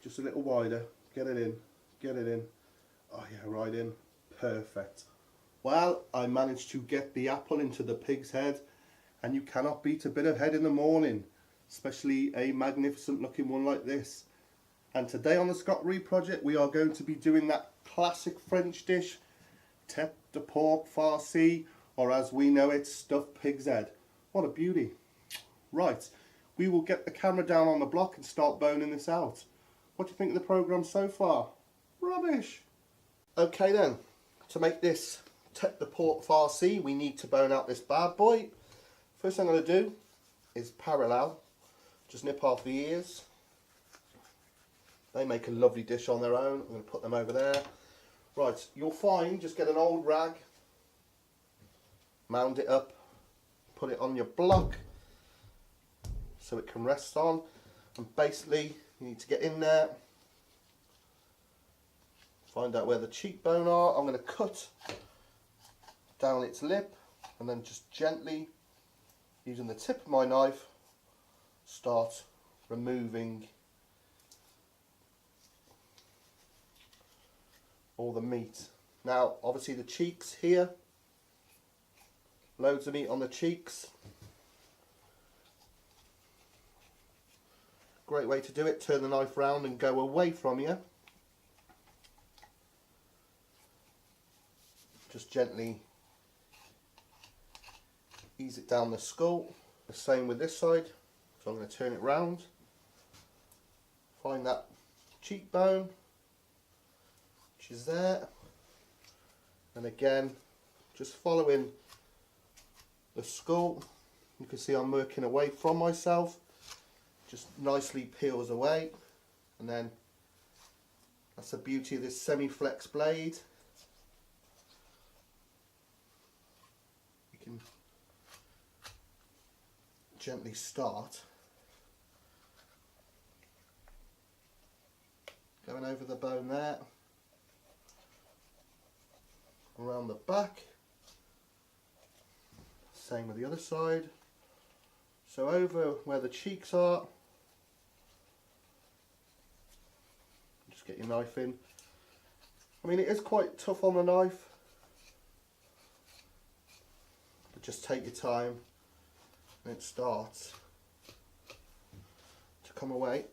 Just a little wider. Get it in. Get it in. Oh yeah, right in. Perfect. Well, I managed to get the apple into the pig's head, and you cannot beat a bit of head in the morning, especially a magnificent looking one like this. And today on the Scott Reed project we are going to be doing that classic French dish, tête de porc farci, or as we know it, stuffed pig's head. What a beauty. Right, we will get the camera down on the block and start boning this out. What do you think of the programme so far? Rubbish. Okay then, to make this tête de porc farci we need to bone out this bad boy. First thing I'm going to do is parallel, just nip off the ears. They make a lovely dish on their own. I'm going to put them over there. Right, you'll find, just get an old rag, mound it up, put it on your block so it can rest on, and basically you need to get in there, find out where the cheekbone are. I'm going to cut down its lip and then just gently, using the tip of my knife, start removing all the meat. Now obviously the cheeks here, loads of meat on the cheeks. Great way to do it, turn the knife round and go away from you. Just gently ease it down the skull. The same with this side, so I'm going to turn it round, find that cheekbone which is there, and again just following the skull. You can see I'm working away from myself, just nicely peels away, and then that's the beauty of this semi-flex blade. You can gently start going over the bone there, around the back, same with the other side, so over where the cheeks are, just get your knife in. I mean, it is quite tough on the knife, but just take your time and it starts to come away.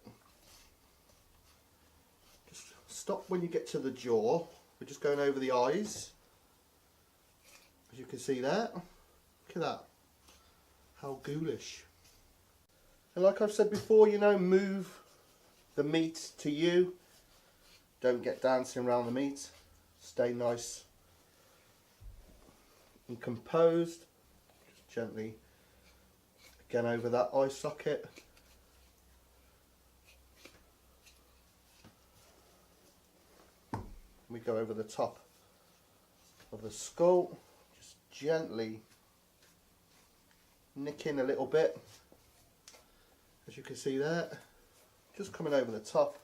Just stop when you get to the jaw. We're just going over the eyes, as you can see there. Look at that, how ghoulish. And like I've said before, you know, move the meat to you. Don't get dancing around the meat. Stay nice and composed. Just gently again over that eye socket. We go over the top of the skull, just gently nick in a little bit, as you can see there, just coming over the top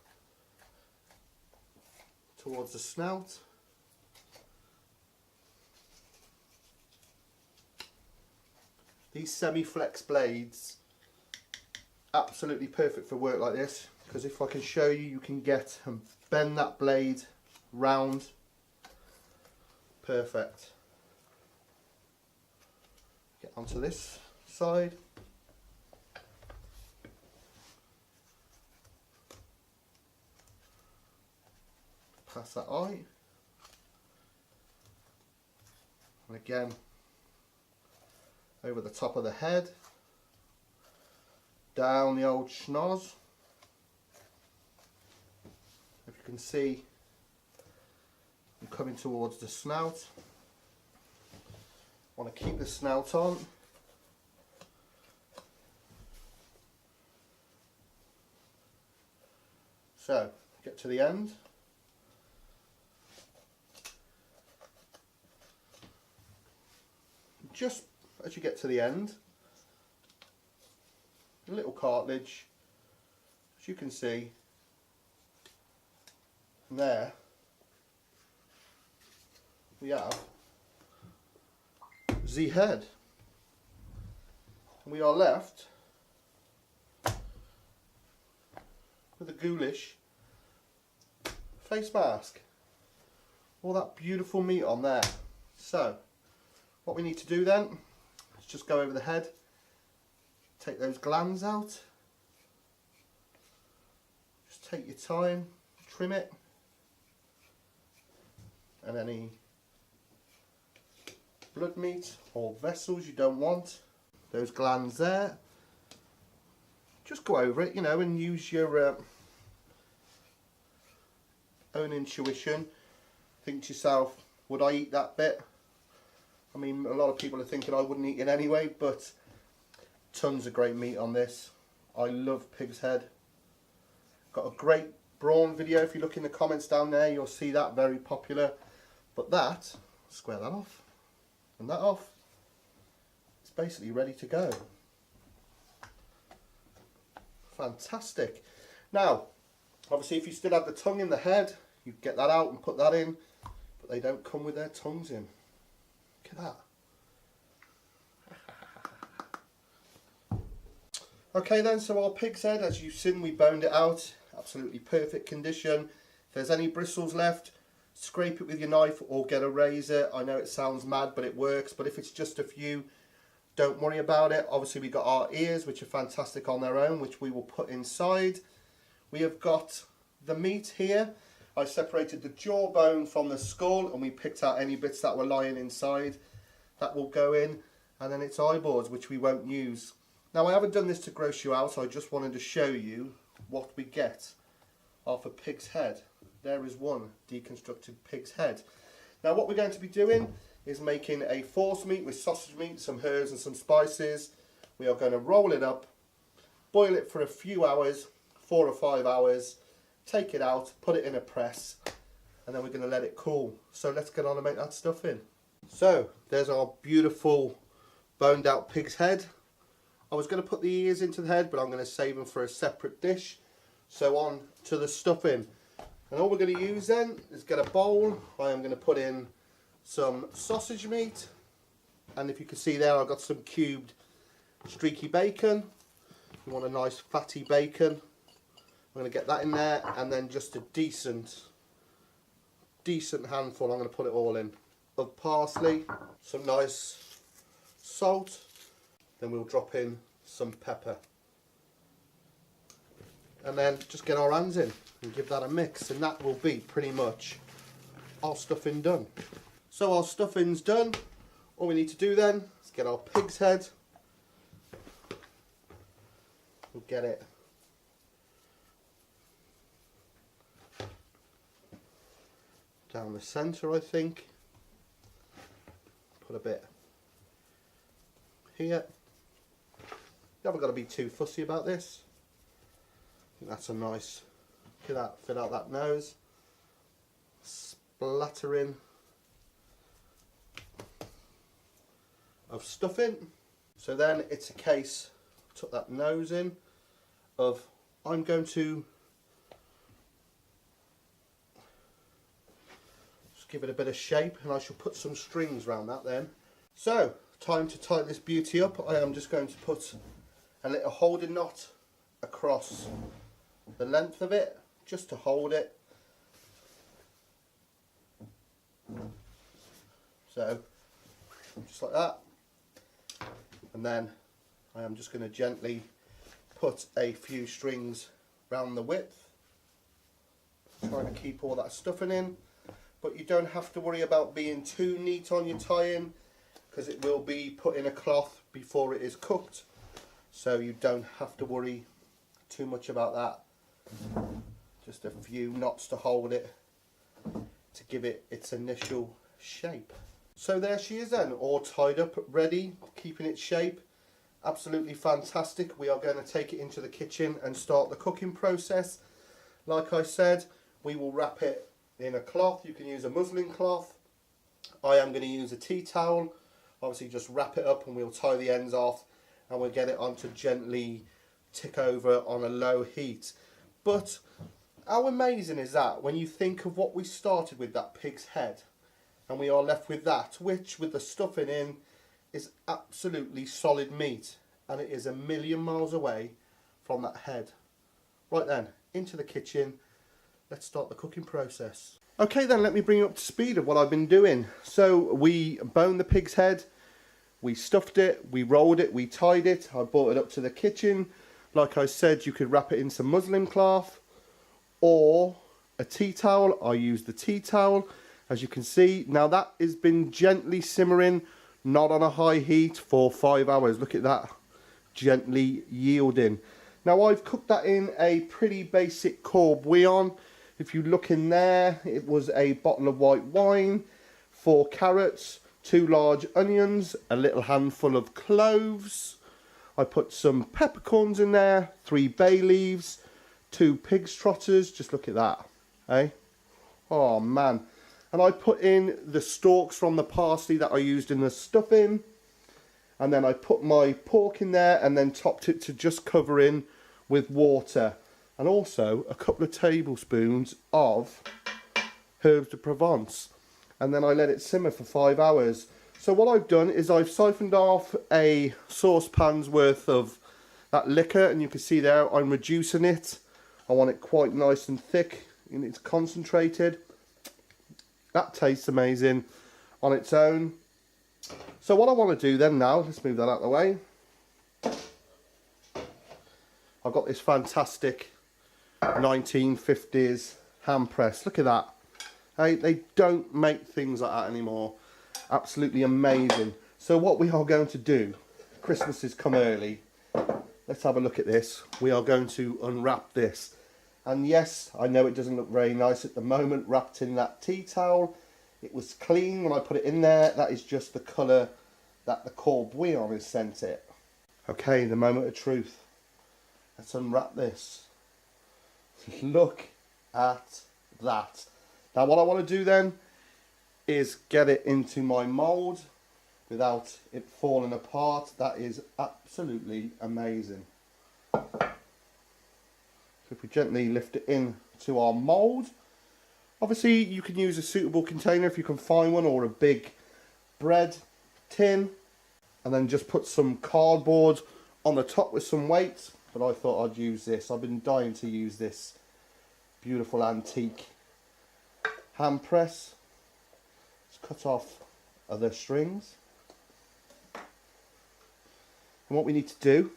towards the snout. These semi-flex blades, absolutely perfect for work like this, because if I can show you, you can get and bend that blade round. Perfect. Get onto this side. Past that eye. And again over the top of the head, down the old schnoz. If you can see, I'm coming towards the snout. Want to keep the snout on. So, get to the end. Just as you get to the end, a little cartilage, as you can see, and there we have the head. And we are left with a ghoulish face mask. All that beautiful meat on there. So what we need to do then is just go over the head, take those glands out, just take your time, trim it, and any blood meat or vessels you don't want, those glands there, just go over it, you know, and use your own intuition. Think to yourself, would I eat that bit? I mean, a lot of people are thinking I wouldn't eat it anyway, but tons of great meat on this. I love pig's head. Got a great brawn video. If you look in the comments down there, you'll see that, very popular. But that, square that off and that off, it's basically ready to go. Fantastic. Now, obviously if you still have the tongue in the head, you get that out and put that in, but they don't come with their tongues in. Look at that. Okay then, so our pig's head, as you've seen, we boned it out, absolutely perfect condition. If there's any bristles left, scrape it with your knife or get a razor. I know it sounds mad, but it works. But if it's just a few, don't worry about it. Obviously we got our ears, which are fantastic on their own, which we will put inside. We have got the meat here. I separated the jawbone from the skull and we picked out any bits that were lying inside. That will go in, and then its eyeballs, which we won't use. Now I haven't done this to gross you out, I just wanted to show you what we get off a pig's head. There is one deconstructed pig's head. Now what we're going to be doing is making a force meat with sausage meat, some herbs and some spices. We are going to roll it up, boil it for a few hours, 4 or 5 hours, take it out, put it in a press, and then we're going to let it cool. So let's get on and make that stuff in. So there's our beautiful boned out pig's head. I was going to put the ears into the head, but I'm going to save them for a separate dish. So on to the stuffing. And all we're going to use then is get a bowl. I am going to put in some sausage meat, and if you can see there, I've got some cubed streaky bacon. You want a nice fatty bacon. I'm going to get that in there, and then just a decent handful, I'm going to put it all in, of parsley, some nice salt, then we'll drop in some pepper, and then just get our hands in and give that a mix, and that will be pretty much our stuffing done. So our stuffing's done. All we need to do then is get our pig's head. We'll get it down the centre, I think. Put a bit here. You haven't got to be too fussy about this. I think that's a nice, look at that, fill out that nose. Splattering of stuffing. So then it's a case, tuck that nose in, of I'm going to just give it a bit of shape, and I shall put some strings around that then. So time to tie this beauty up. I am just going to put a little holding knot across the length of it, just to hold it. So just like that, and then I am just going to gently put a few strings round the width, trying to keep all that stuffing in. But you don't have to worry about being too neat on your tying, because it will be put in a cloth before it is cooked, so you don't have to worry too much about that. Just a few knots to hold it, to give it its initial shape. So there she is then, all tied up, ready, keeping its shape. Absolutely fantastic. We are going to take it into the kitchen and start the cooking process. Like I said, we will wrap it in a cloth. You can use a muslin cloth. I am going to use a tea towel. Obviously just wrap it up and we'll tie the ends off, and we'll get it on to gently tick over on a low heat. But how amazing is that when you think of what we started with, that pig's head, and we are left with that, which with the stuffing in is absolutely solid meat, and it is a million miles away from that head. Right then, into the kitchen, let's start the cooking process. Okay then, let me bring you up to speed of what I've been doing. So we boned the pig's head, we stuffed it, we rolled it, we tied it. I brought it up to the kitchen. Like I said, you could wrap it in some muslin cloth or a tea towel. I used the tea towel, as you can see. Now that has been gently simmering, not on a high heat, for 5 hours. Look at that, gently yielding. Now I've cooked that in a pretty basic core bouillon. If you look in there, it was a bottle of white wine, 4 carrots, 2 large onions, a little handful of cloves. I put some peppercorns in there, 3 bay leaves, 2 pig's trotters. Just look at that, eh? Oh man. And I put in the stalks from the parsley that I used in the stuffing. And then I put my pork in there and then topped it to just cover in with water. And also a couple of tablespoons of herbes de Provence. And then I let it simmer for 5 hours. So what I've done is I've siphoned off a saucepan's worth of that liquor, and you can see there I'm reducing it. I want it quite nice and thick, and it's concentrated. That tastes amazing on its own. So what I want to do then now, let's move that out of the way. I've got this fantastic 1950s hand press. Look at that. Hey, they don't make things like that anymore. Absolutely amazing. So what we are going to do, Christmas has come early. Let's have a look at this. We are going to unwrap this. And yes, I know it doesn't look very nice at the moment, wrapped in that tea towel. It was clean when I put it in there. That is just the colour that the core bouillon has sent it. Okay, the moment of truth. Let's unwrap this. Look at that. Now what I want to do then is get it into my mould without it falling apart. That is absolutely amazing. So if we gently lift it in to our mould, obviously you can use a suitable container if you can find one, or a big bread tin, and then just put some cardboard on the top with some weights. But I thought I'd use this. I've been dying to use this beautiful antique hand press. Let's cut off other strings. And what we need to do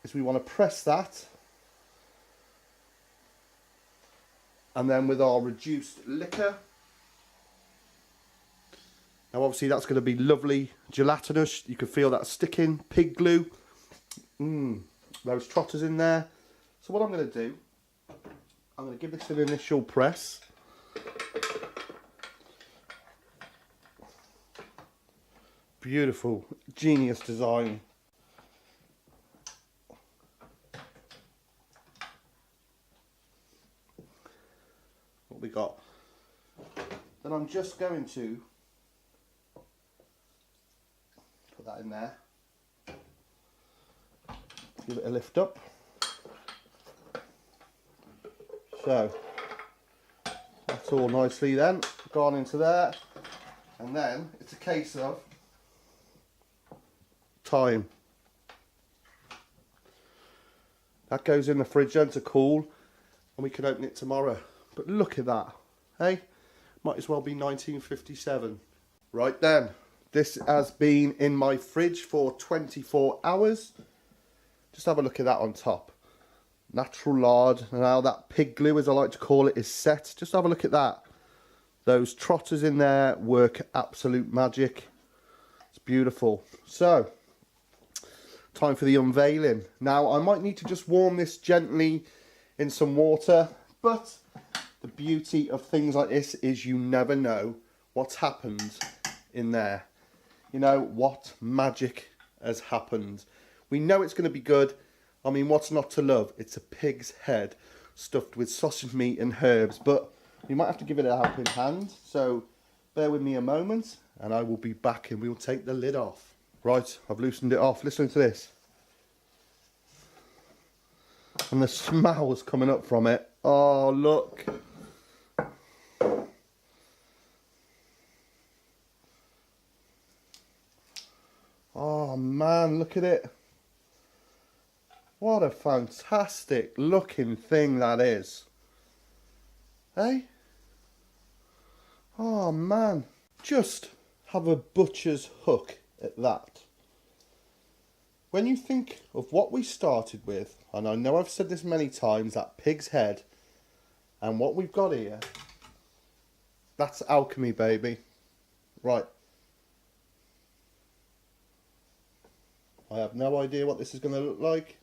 is we want to press that, and then with our reduced liquor, now obviously that's going to be lovely gelatinous. You can feel that sticking, pig glue. Those trotters in there. So what I'm going to do, I'm going to give this an initial press. Beautiful, genius design. What we got? Then I'm just going to put that in there. Give it a lift up. So that's all nicely then gone into there, and then it's a case of time. That goes in the fridge then to cool, and we can open it tomorrow. But look at that, hey? Might as well be 1957. Right then, this has been in my fridge for 24 hours. Just have a look at that on top. Natural lard. Now that pig glue, as I like to call it, is set. Just have a look at that. Those trotters in there work absolute magic. It's beautiful. So, time for the unveiling. Now, I might need to just warm this gently in some water, but the beauty of things like this is you never know what's happened in there. You know, what magic has happened. We know it's going to be good. I mean, what's not to love? It's a pig's head stuffed with sausage meat and herbs, but we might have to give it a helping hand. So bear with me a moment and I will be back and we'll take the lid off. Right, I've loosened it off. Listen to this. And the smell's coming up from it. Oh, look. Oh man, look at it. What a fantastic looking thing that is. Hey? Oh man, just have a butcher's hook at that. When you think of what we started with, and I know I've said this many times, that pig's head, and what we've got here, that's alchemy, baby. Right. I have no idea what this is going to look like.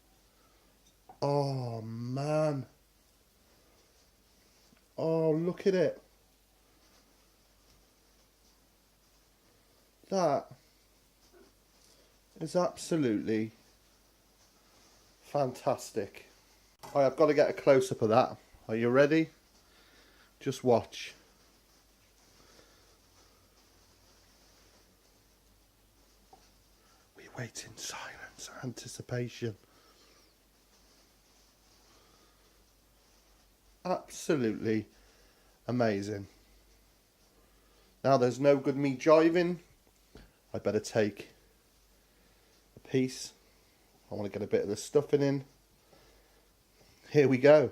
Oh man. Oh, look at it. That is absolutely fantastic. I have got to get a close-up of that. Are you ready? Just watch. We wait in silence, anticipation. Absolutely amazing. Now there's no good me jiving. I better take a piece. I want to get a bit of the stuffing in. Here we go.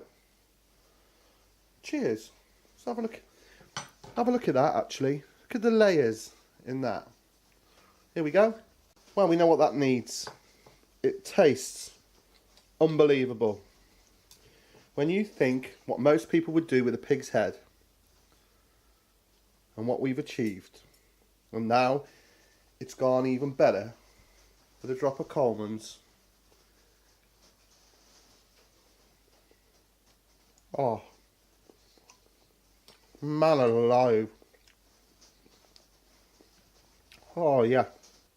Cheers. Let's have a look. Have a look at that actually. Look at the layers in that. Here we go. Well, we know what that needs. It tastes unbelievable. When you think what most people would do with a pig's head and what we've achieved, and now it's gone even better with a drop of Coleman's. Oh, man alive. Oh yeah.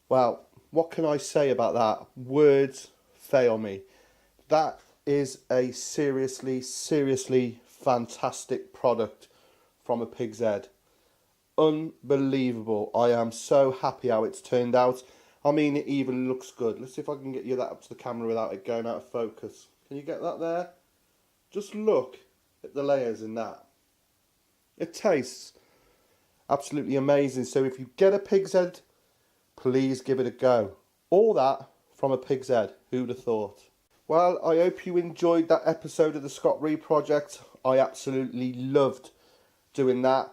Well, what can I say about that? Words fail me. That is a seriously fantastic product from a pig's head. Unbelievable. I am so happy how it's turned out. I mean, it even looks good. Let's see if I can get you that up to the camera without it going out of focus. Can you get that there? Just look at the layers in that. It tastes absolutely amazing. So if you get a pig's head, please give it a go. All that from a pig's head. Who'd have thought? Well, I hope you enjoyed that episode of the Scott Reed Project. I absolutely loved doing that.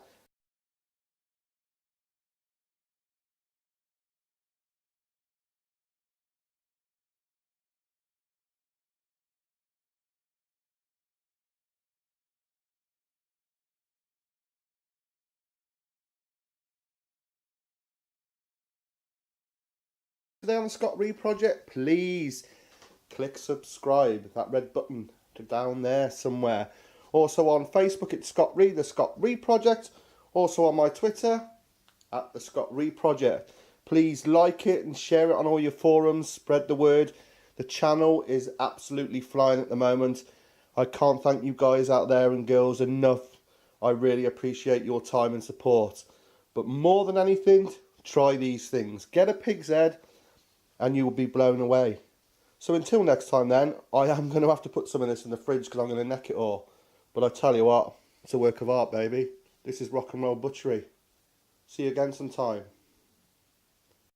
Today on the Scott Reed Project, please click subscribe, that red button down there somewhere. Also on Facebook, it's Scott Reed, the Scott Reed Project. Also on my Twitter, at the Scott Reed Project. Please like it and share it on all your forums, spread the word. The channel is absolutely flying at the moment. I can't thank you guys out there and girls enough. I really appreciate your time and support. But more than anything, try these things. Get a pig's head and you will be blown away. So until next time then, I am going to have to put some of this in the fridge because I'm going to neck it all. But I tell you what, it's a work of art, baby. This is rock and roll butchery. See you again sometime.